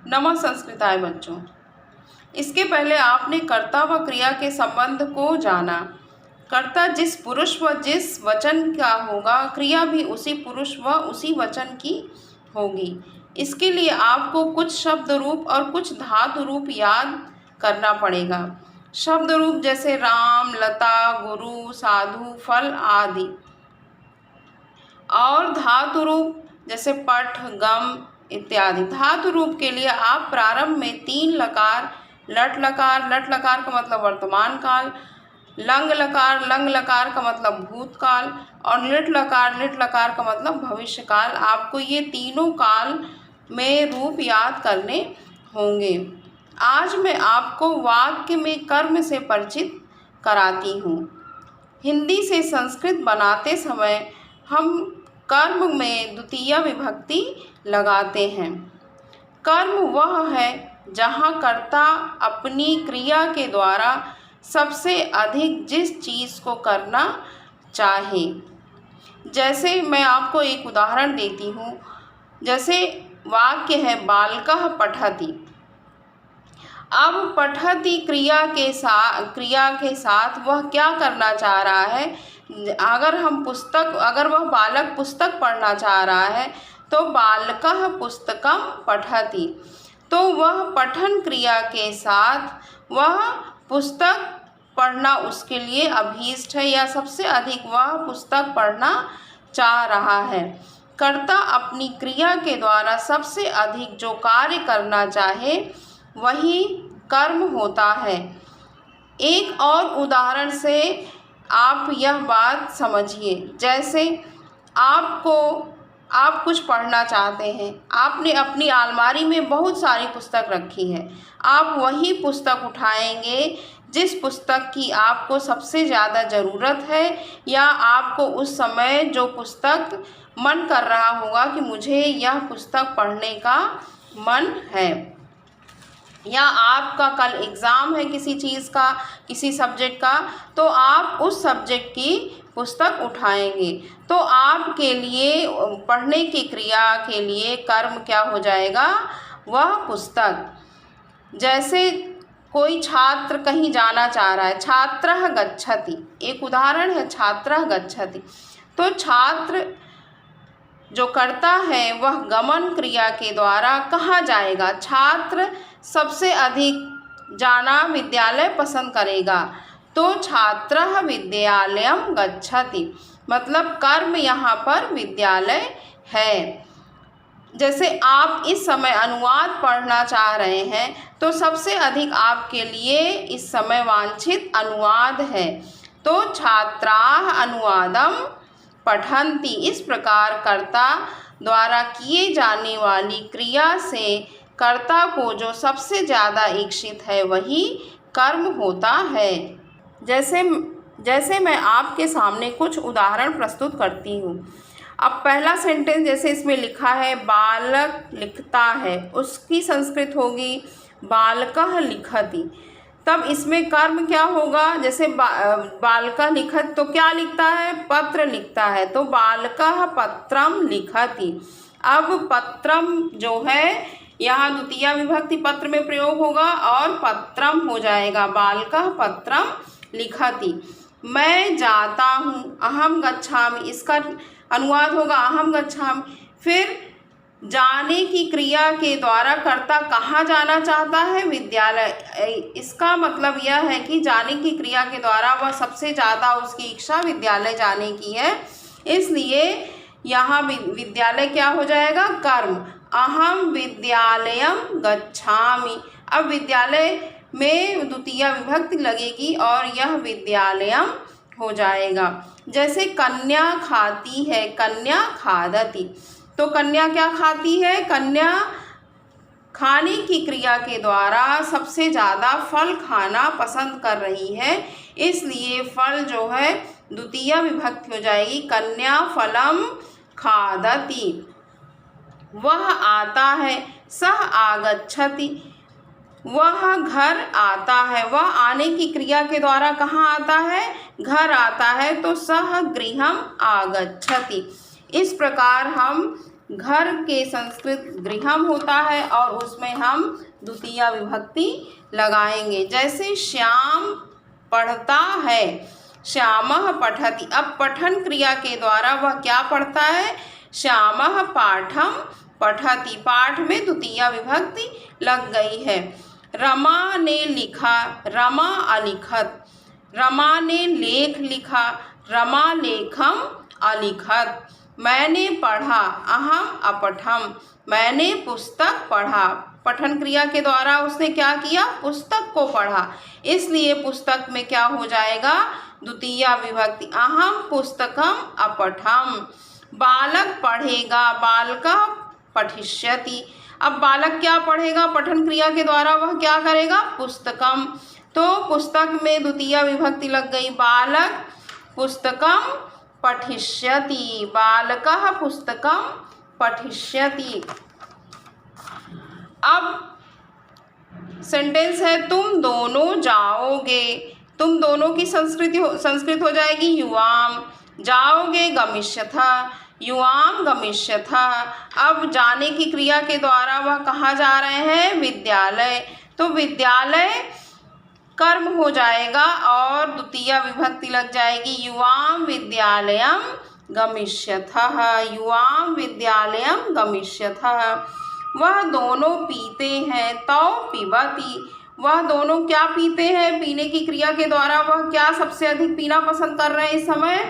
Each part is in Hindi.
नमः संस्कृताय बच्चों। इसके पहले आपने कर्ता व क्रिया के संबंध को जाना। कर्ता जिस पुरुष व जिस वचन का होगा, क्रिया भी उसी पुरुष व उसी वचन की होगी। इसके लिए आपको कुछ शब्द रूप और कुछ धातु रूप याद करना पड़ेगा। शब्द रूप जैसे राम, लता, गुरु, साधु, फल आदि, और धातु रूप जैसे पठ, गम इत्यादि। धातु रूप के लिए आप प्रारंभ में 3 लकार, लट लकार का मतलब वर्तमान काल, लंग लकार का मतलब भूतकाल, और लिट लकार का मतलब भविष्य काल। आपको ये तीनों काल में रूप याद करने होंगे। आज मैं आपको वाक्य में कर्म से परिचित कराती हूँ। हिंदी से संस्कृत बनाते समय हम कर्म में द्वितीय विभक्ति लगाते हैं। कर्म वह है जहाँ कर्ता अपनी क्रिया के द्वारा सबसे अधिक जिस चीज़ को करना चाहे। जैसे मैं आपको एक उदाहरण देती हूँ। जैसे वाक्य है बालकः पठति। अब पठति क्रिया के साथ वह क्या करना चाह रहा है? अगर वह बालक पुस्तक पढ़ना चाह रहा है तो बालकः पुस्तकं पठति। तो वह पठन क्रिया के साथ वह पुस्तक पढ़ना उसके लिए अभीष्ट है, या सबसे अधिक वह पुस्तक पढ़ना चाह रहा है। कर्ता अपनी क्रिया के द्वारा सबसे अधिक जो कार्य करना चाहे वही कर्म होता है। एक और उदाहरण से आप यह बात समझिए। जैसे आप कुछ पढ़ना चाहते हैं। आपने अपनी अलमारी में बहुत सारी पुस्तक रखी है। आप वही पुस्तक उठाएंगे जिस पुस्तक की आपको सबसे ज़्यादा ज़रूरत है, या आपको उस समय जो पुस्तक मन कर रहा होगा कि मुझे यह पुस्तक पढ़ने का मन है, या आपका कल एग्ज़ाम है किसी चीज़ का, किसी सब्जेक्ट का, तो आप उस सब्जेक्ट की पुस्तक उठाएंगे। तो आपके लिए पढ़ने की क्रिया के लिए कर्म क्या हो जाएगा? वह पुस्तक। जैसे कोई छात्र कहीं जाना चाह रहा है, छात्रः गच्छति, एक उदाहरण है छात्रः गच्छति। तो छात्र जो करता है वह गमन क्रिया के द्वारा कहाँ जाएगा? छात्र सबसे अधिक जाना विद्यालय पसंद करेगा, तो छात्रः विद्यालयं गच्छति, मतलब कर्म यहाँ पर विद्यालय है। जैसे आप इस समय अनुवाद पढ़ना चाह रहे हैं तो सबसे अधिक आपके लिए इस समय वांछित अनुवाद है, तो छात्राः अनुवादं पठन्ति। इस प्रकार कर्ता द्वारा किए जाने वाली क्रिया से कर्ता को जो सबसे ज़्यादा इच्छित है वही कर्म होता है। जैसे मैं आपके सामने कुछ उदाहरण प्रस्तुत करती हूँ। अब पहला सेंटेंस जैसे इसमें लिखा है बालक लिखता है, उसकी संस्कृत होगी बालकः लिखति। तब इसमें कर्म क्या होगा? जैसे बालकः लिखत तो क्या लिखता है? पत्र लिखता है, तो बालकः पत्रं लिखति। अब पत्रम जो है यहाँ द्वितीय विभक्ति पत्र में प्रयोग होगा और पत्रम हो जाएगा, बालकः पत्रम लिखति। मैं जाता हूँ, अहम गच्छामि, इसका अनुवाद होगा अहम गच्छामि। फिर जाने की क्रिया के द्वारा कर्ता कहाँ जाना चाहता है? विद्यालय। इसका मतलब यह है कि जाने की क्रिया के द्वारा वह सबसे ज़्यादा उसकी इच्छा विद्यालय जाने की है, इसलिए यहाँ विद्यालय क्या हो जाएगा? कर्म। अहम विद्यालयं गच्छामि। अब विद्यालय में द्वितीय विभक्ति लगेगी और यह विद्यालयम हो जाएगा। जैसे कन्या खाती है, कन्या खादति। तो कन्या क्या खाती है? कन्या खाने की क्रिया के द्वारा सबसे ज़्यादा फल खाना पसंद कर रही है, इसलिए फल जो है द्वितीय विभक्ति हो जाएगी, कन्या फलम खादति। वह आता है, सः आगच्छति। वह घर आता है, वह आने की क्रिया के द्वारा कहाँ आता है? घर आता है, तो सः गृहम् आगच्छति। इस प्रकार हम घर के संस्कृत गृहम होता है और उसमें हम द्वितीया विभक्ति लगाएंगे। जैसे श्याम पढ़ता है, श्यामः पठति। अब पठन क्रिया के द्वारा वह क्या पढ़ता है? श्यामः पाठम पठति। पाठ में द्वितीया विभक्ति लग गई है। रमा ने लिखा, रमा अलिखत। रमा ने लेख लिखा, रमा लेखम अलिखत। मैंने पढ़ा, अहम अपठम। मैंने पुस्तक पढ़ा। पठन क्रिया के द्वारा उसने क्या किया? पुस्तक को पढ़ा, इसलिए पुस्तक में क्या हो जाएगा? द्वितीया विभक्ति। अहम पुस्तकम अपठम। बालक पढ़ेगा, बालकः पठिष्यति। अब बालक क्या पढ़ेगा? पठन क्रिया के द्वारा वह क्या करेगा? पुस्तकम। तो पुस्तक में द्वितीया विभक्ति लग गई। बालक पुस्तकम पठिष्यति, बालकः पुस्तकम पठिष्यति। अब सेंटेंस है तुम दोनों जाओगे। तुम दोनों की संस्कृत हो जाएगी युवाम। जाओगे गमिष्यथः, युवाम गमिष्यथः। अब जाने की क्रिया के द्वारा वह कहाँ जा रहे हैं? विद्यालय। तो विद्यालय कर्म हो जाएगा और द्वितीया विभक्ति लग जाएगी। युवाम विद्यालयम गमिष्यथः, युवाम विद्यालयम गमिष्यथः। वह दोनों पीते हैं, तौ पिबति। वह दोनों क्या पीते हैं? पीने की क्रिया के द्वारा वह क्या सबसे अधिक पीना पसंद कर रहे हैं इस समय?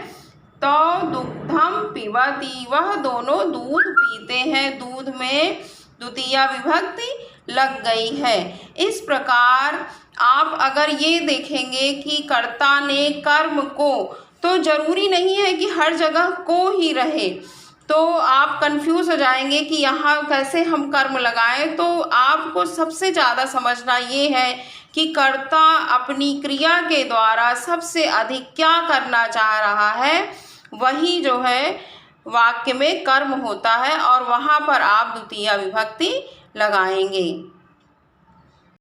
तौ दुग्धम पिबति। वह दोनों दूध पीते हैं। दूध में द्वितीया विभक्ति लग गई है। इस प्रकार आप अगर ये देखेंगे कि कर्ता ने कर्म को, तो जरूरी नहीं है कि हर जगह को ही रहे, तो आप कंफ्यूज हो जाएंगे कि यहाँ कैसे हम कर्म लगाएं। तो आपको सबसे ज़्यादा समझना ये है कि कर्ता अपनी क्रिया के द्वारा सबसे अधिक क्या करना चाह रहा है, वही जो है वाक्य में कर्म होता है और वहाँ पर आप द्वितीया विभक्ति लगाएंगे।